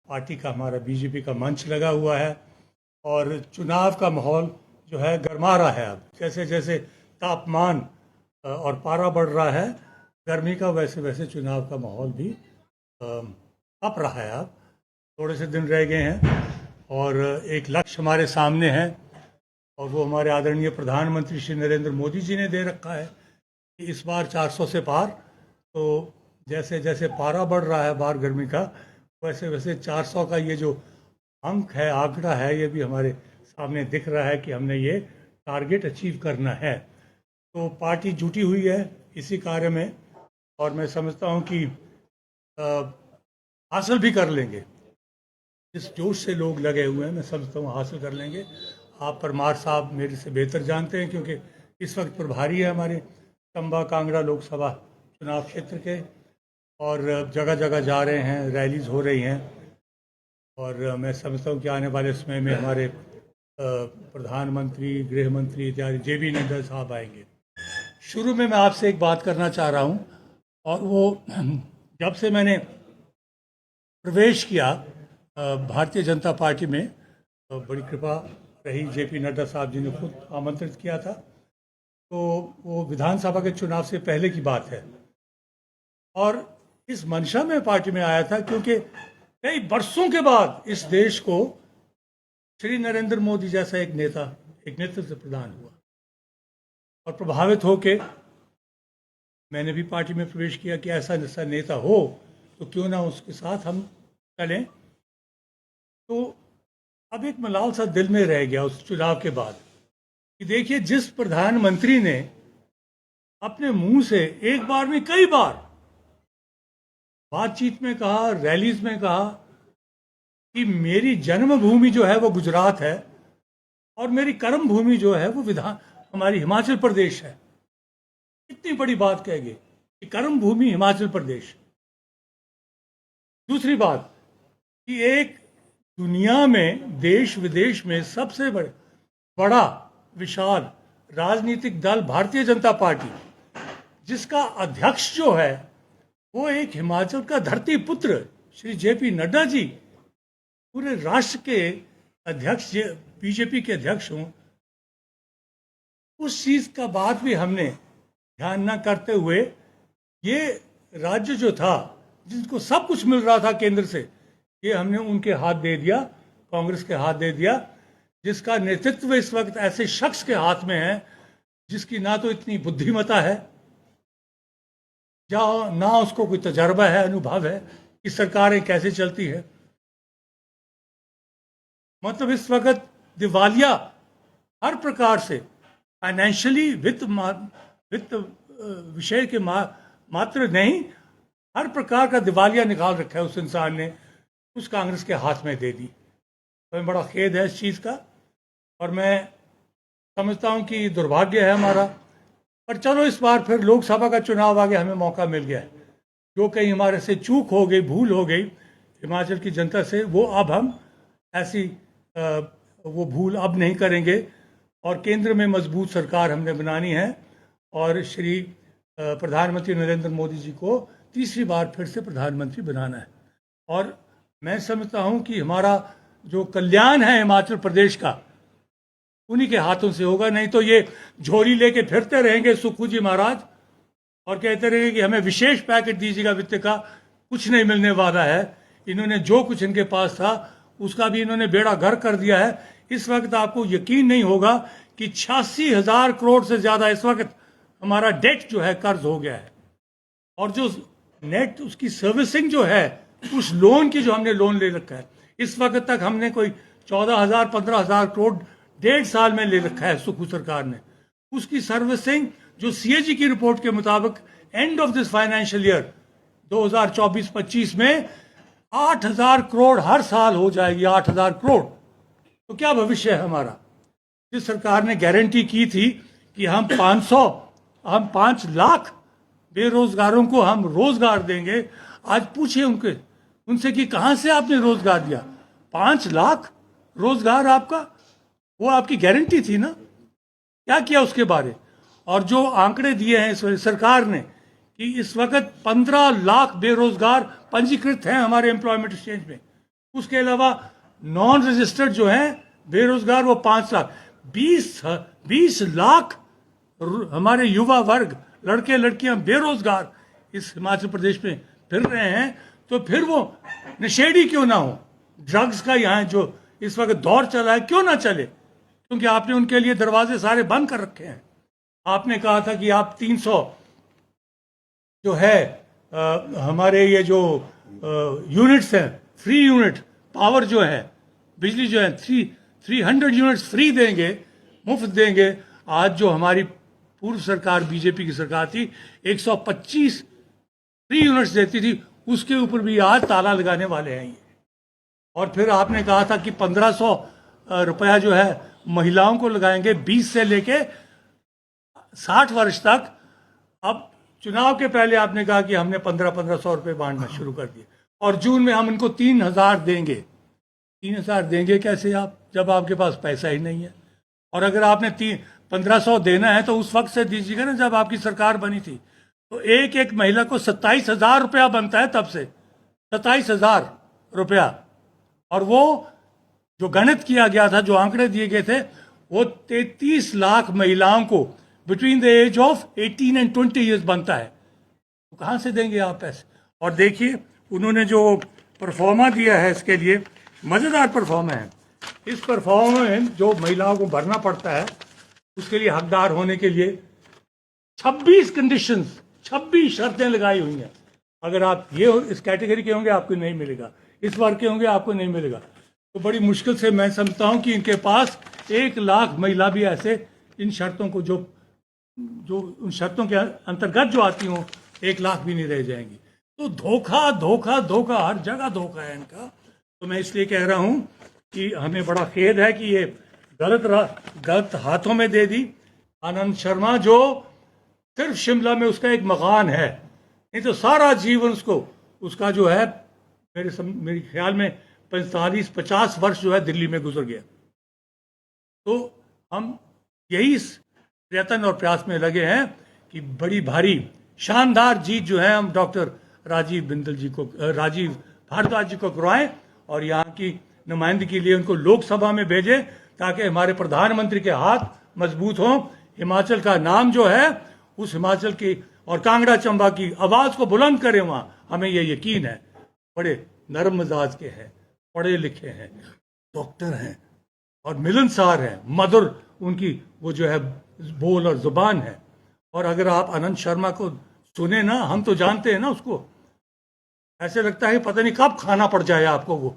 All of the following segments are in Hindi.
पार्टी का, हमारा बीजेपी का मंच लगा हुआ है और चुनाव का माहौल जो है गरमा रहा है। अब जैसे जैसे तापमान और पारा बढ़ रहा है गर्मी का, वैसे वैसे चुनाव का माहौल भी अप रहा है। अब थोड़े से दिन रह गए हैं और एक लक्ष्य हमारे सामने है और वो हमारे आदरणीय प्रधानमंत्री श्री नरेंद्र मोदी जी ने दे रखा है कि इस बार 400 से पार। तो जैसे जैसे पारा बढ़ रहा है बाहर गर्मी का, वैसे वैसे 400 का ये जो अंक है, आंकड़ा है, ये भी हमारे सामने दिख रहा है कि हमने ये टारगेट अचीव करना है। तो पार्टी जुटी हुई है इसी कार्य में और मैं समझता हूँ कि हासिल भी कर लेंगे। जिस जोश से लोग लगे हुए हैं मैं समझता हूँ हासिल कर लेंगे। आप परमार साहब मेरे से बेहतर जानते हैं क्योंकि इस वक्त प्रभारी है हमारे चंबा कांगड़ा लोकसभा चुनाव क्षेत्र के और जगह जगह जा रहे हैं, रैलीज हो रही हैं और मैं समझता हूँ कि आने वाले समय में हमारे प्रधानमंत्री, गृह मंत्री इत्यादि JP नड्डा साहब आएंगे। शुरू में मैं आपसे एक बात करना चाह रहा हूँ और वो जब से मैंने प्रवेश किया भारतीय जनता पार्टी में, तो बड़ी कृपा रही, JP नड्डा साहब जी ने खुद आमंत्रित किया था। तो वो विधानसभा के चुनाव से पहले की बात है और इस मंशा में पार्टी में आया था क्योंकि कई बरसों के बाद इस देश को श्री नरेंद्र मोदी जैसा एक नेता, एक नेतृत्व प्रदान हुआ और प्रभावित होके मैंने भी पार्टी में प्रवेश किया कि ऐसा जैसा नेता हो तो क्यों ना उसके साथ हम चलें। तो अब एक मलाल सा दिल में रह गया उस चुनाव के बाद कि देखिए, जिस प्रधानमंत्री ने अपने मुंह से एक बार में कई बार बातचीत में कहा, रैलीज में कहा कि मेरी जन्मभूमि जो है वो गुजरात है और मेरी कर्म भूमि जो है वो हमारी हिमाचल प्रदेश है। इतनी बड़ी बात कह गए कि कर्म भूमि हिमाचल प्रदेश। दूसरी बात कि एक दुनिया में, देश विदेश में सबसे बड़ा विशाल राजनीतिक दल भारतीय जनता पार्टी, जिसका अध्यक्ष जो है वो एक हिमाचल का धरती पुत्र श्री JP नड्डा जी, पूरे राष्ट्र के अध्यक्ष, बीजेपी के अध्यक्ष हों, उस चीज का बात भी हमने ध्यान न करते हुए ये राज्य जो था जिनको सब कुछ मिल रहा था केंद्र से, ये हमने उनके हाथ दे दिया, कांग्रेस के हाथ दे दिया, जिसका नेतृत्व इस वक्त ऐसे शख्स के हाथ में है जिसकी ना तो इतनी बुद्धिमता है, ना उसको कोई तजर्बा है, अनुभव है कि सरकारें कैसे चलती है। मतलब इस वक्त दिवालिया हर प्रकार से, फाइनेंशियली, वित्त विषय के मात्र नहीं, हर प्रकार का दिवालिया निकाल रखा है उस इंसान ने, उस कांग्रेस के हाथ में दे दी। हमें बड़ा खेद है इस चीज़ का और मैं समझता हूं कि दुर्भाग्य है हमारा। पर चलो, इस बार फिर लोकसभा का चुनाव आ गया, हमें मौका मिल गया है। जो कहीं हमारे से चूक हो गई, भूल हो गई हिमाचल की जनता से, वो अब हम ऐसी वो भूल अब नहीं करेंगे और केंद्र में मजबूत सरकार हमने बनानी है और श्री प्रधानमंत्री नरेंद्र मोदी जी को तीसरी बार फिर से प्रधानमंत्री बनाना है। और मैं समझता हूं कि हमारा जो कल्याण है हिमाचल प्रदेश का, उन्हीं के हाथों से होगा। नहीं तो ये झोली लेके फिरते रहेंगे सुक्खू जी महाराज और कहते रहेंगे कि हमें विशेष पैकेट दीजिएगा वित्त का, कुछ नहीं मिलने वाला है। इन्होंने जो कुछ इनके पास था उसका भी इन्होंने बेड़ा गर्क कर दिया है। इस वक्त आपको यकीन नहीं होगा कि 86,000 करोड़ से ज्यादा इस वक्त हमारा डेट जो है, कर्ज हो गया है और जो नेट उसकी सर्विसिंग जो है, उस लोन की जो हमने लोन ले रखा है, इस वक्त तक हमने कोई 14,000 15,000 करोड़ 1.5 साल में ले रखा है सुक्खू सरकार ने। उसकी सर्विसिंग जो CAG की रिपोर्ट के मुताबिक end of this financial year 2024-25 में 8,000 करोड़ हर साल हो जाएगी, 8,000 करोड़। तो क्या भविष्य है हमारा? जिस सरकार ने गारंटी की थी कि हम 5 लाख बेरोजगारों को हम रोजगार देंगे, आज पूछिए उनसे कि कहां से आपने रोजगार दिया? 5 लाख रोजगार आपका, वो आपकी गारंटी थी ना? क्या किया उसके बारे? और जो आंकड़े दिए हैं इस सरकार ने कि इस वक्त 15 लाख बेरोजगार पंजीकृत हैं हमारे एम्प्लॉयमेंट एक्सचेंज में, उसके अलावा नॉन रजिस्टर्ड जो हैं बेरोजगार वो 5 लाख, 20 लाख हमारे युवा वर्ग, लड़के लड़कियां बेरोजगार इस हिमाचल प्रदेश में फिर रहे हैं। तो फिर वो नशेड़ी क्यों ना हो, ड्रग्स का यहाँ जो इस वक्त दौर चला है क्यों ना चले, क्योंकि आपने उनके लिए दरवाजे सारे बंद कर रखे हैं। आपने कहा था कि आप 300 जो है हमारे ये जो यूनिट्स हैं, फ्री यूनिट पावर जो है, बिजली जो है 300 यूनिट्स फ्री देंगे, मुफ्त देंगे। आज जो हमारी पूर्व सरकार बीजेपी की सरकार थी 125 फ्री यूनिट्स देती थी, उसके ऊपर भी आज ताला लगाने वाले हैं ये। और फिर आपने कहा था कि 1500 रुपया जो है महिलाओं को लगाएंगे 20 से लेके 60 वर्ष तक। अब चुनाव के पहले आपने कहा कि हमने 1500 रुपये बांटना शुरू कर दिए और जून में हम इनको 3000 देंगे। 3000 देंगे कैसे आप, जब आपके पास पैसा ही नहीं है। और अगर आपने 1500 देना है तो उस वक्त से दीजिएगा ना जब आपकी सरकार बनी थी। तो एक एक महिला को 27,000 रुपया बनता है तब से, 27,000 रुपया। और वो जो गणित किया गया था, जो आंकड़े दिए गए थे, वो 33 लाख महिलाओं को between the age of 18 and 20 years बनता है। तो कहाँ से देंगे आप पैसे। और देखिए उन्होंने जो परफॉर्मा दिया है इसके लिए, मज़ेदार परफॉर्मा है। इस परफॉर्मा में जो महिलाओं को भरना पड़ता है उसके लिए हकदार होने के लिए 26 कंडीशंस, 26 शर्तें लगाई हुई हैं। अगर आप ये इस कैटेगरी के होंगे आपको नहीं मिलेगा, इस वर्ग के होंगे आपको नहीं मिलेगा। तो बड़ी मुश्किल से मैं समझता हूँ कि इनके पास 1 लाख महिला भी ऐसे इन शर्तों को जो उन शर्तों के अंतर्गत जो आती हों 1 लाख भी नहीं रह जाएंगी। तो धोखा धोखा धोखा, हर जगह धोखा है इनका। तो मैं इसलिए कह रहा हूँ कि हमें बड़ा खेद है कि ये गलत हाथों में दे दी। आनंद शर्मा जो सिर्फ शिमला में उसका एक मकान है, नहीं तो सारा जीवन उसका जो है मेरे ख्याल में 45-50 वर्ष जो है दिल्ली में गुजर गया। तो हम यही प्रयत्न और प्रयास में लगे हैं कि बड़ी भारी शानदार जीत जो है हम डॉक्टर राजीव भारद्वाज जी को करवाएं और यहाँ की नुमाइंदगी के लिए उनको लोकसभा में भेजें ताकि हमारे प्रधानमंत्री के हाथ मजबूत हों। हिमाचल का नाम जो है उस हिमाचल की और कांगड़ा चंबा की आवाज को बुलंद करें। वहाँ हमें ये यकीन है, बड़े नरम मिजाज के हैं, पढ़े लिखे हैं, डॉक्टर हैं और मिलनसार हैं, मधुर उनकी वो जो है बोल और जुबान है। और अगर आप आनंद शर्मा को सुने ना, हम तो जानते हैं ना उसको, ऐसे लगता है पता नहीं कब खाना पड़ जाए आपको वो।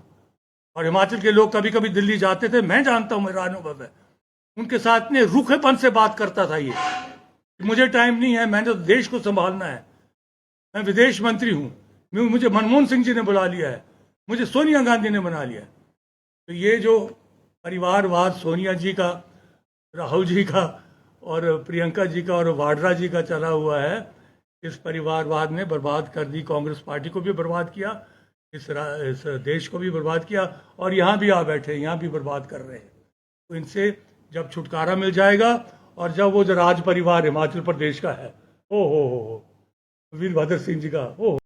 और हिमाचल के लोग कभी कभी दिल्ली जाते थे, मैं जानता हूँ, मेरा अनुभव है, उनके साथ इतने रूखेपन से बात करता था ये, मुझे टाइम नहीं है, मैंने तो देश को संभालना है, मैं विदेश मंत्री हूँ, मुझे मनमोहन सिंह जी ने बुला लिया है, मुझे सोनिया गांधी ने बना लिया है। तो ये जो परिवारवाद सोनिया जी का, राहुल जी का और प्रियंका जी का और वाड्रा जी का चला हुआ है, इस परिवारवाद ने बर्बाद कर दी, कांग्रेस पार्टी को भी बर्बाद किया, इस देश को भी बर्बाद किया और यहाँ भी आ बैठे, यहाँ भी बर्बाद कर रहे हैं। तो इनसे जब छुटकारा मिल जाएगा और जब वो जो राज परिवार हिमाचल प्रदेश का है, ओ हो वीरभद्र सिंह जी का, ओ